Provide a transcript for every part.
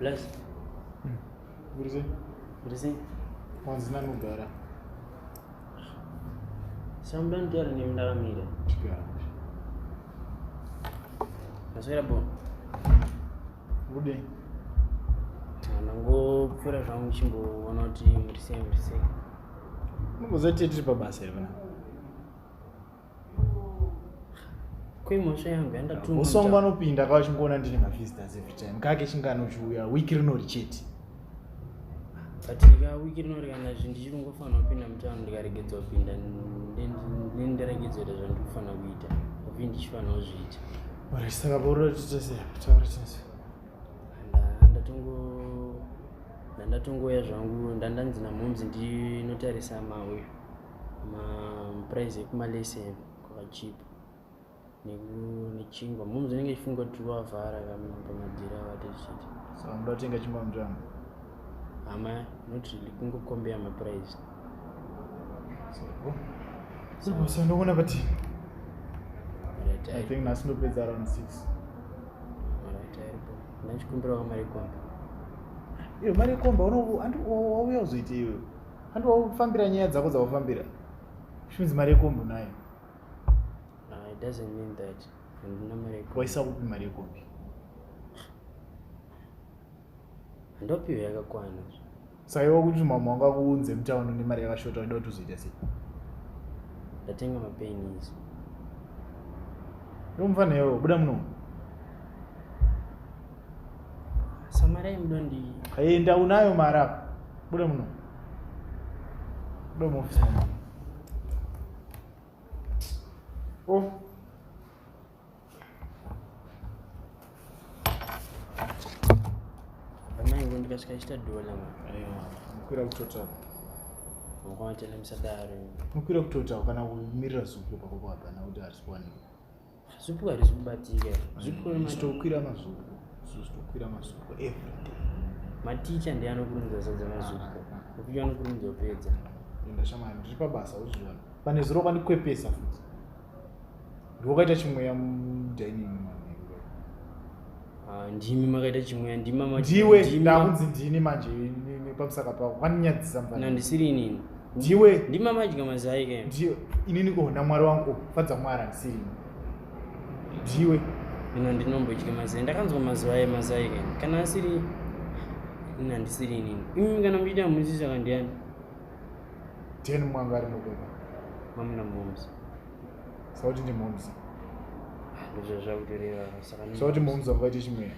Plus. What is it? What's none of that? Some don't tell him that I'm here. That's what about. Good day. And go for a round chimbo, one or two, the same. What was that teacher Baba 7? Usonga nopinda kwachingona ndine mavistors every time kake chinganochuya wiki rinori chete katika wiki rinori kana zvinhu ngofana kupinda mutano ndikaregedza kupinda ndendiregedza kuti zvandikufana kuita upi ndichifana kuzviita saka paurora tichitese taura tinse ndandatongoya zvangu ndandanzi namhomzi ndinotarisa maprize ekumalese kwakachipa nechingwa mhomzi inenge ichifunga kuti wavhara pamadhira avatichiti saka muda kutenga chingwa mutsvangu hama not really kungokombea maprize so ndokuona kuti I think nasinopedza around 6 ndachikumbira kwamari komba iyo mari komba wauya uzoite iwe handi waufambira nyaya dzako dzaufambira zvinzi mari yekombi nayo it doesn't mean that handina mari yekombi waisa kupi mari yekombi handopiwa yakakwana saiwa kuti mama wanga kuunze mutauni nemari yakashota unoda kuti uzoita sei ndatenga mapenis ndomufana iwewo buda muno samara yemudondi enda unayo mara buda muno buda muofisa pamaingo ndikasvika dola mukwira kutotawo mukwatela musadaro mukwira kutotawo kana kumirira zupu pakoko hapana kuti harisiwanika zupu harisi kubatika zvitokwira mazupu zvitokwira mazupu everyday maticha ndi anokurumidza sadza mazupu ukuti anokurumidza kupedza ndashamani ndiri pabasa uzviona pane zuro kwandikwepesa futi ndiwakaita chimweya mudining ndimi makaita chimweya ndiwe ndakunzi ndini manje pamusaka pako kwaninyadzisa mfana ndisiri inini ndiwe ndimamadya mazai ke ndiwe inini kona mwari wangu fadza mwara ndisiri ndiwe ino ndinombodya mazai ndakanzwa mazuva emazai ke kana asiri ina ndisiri inini imi kana muchita musi saka ndiani teni mwanga ari nokweva mamuna momzi sauti ndi momzi ndozvo zvakutoreva saka sauti momzi wakaita chimweya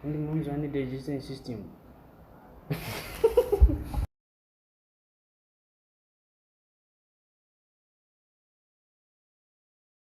ndi momzi ane digestion system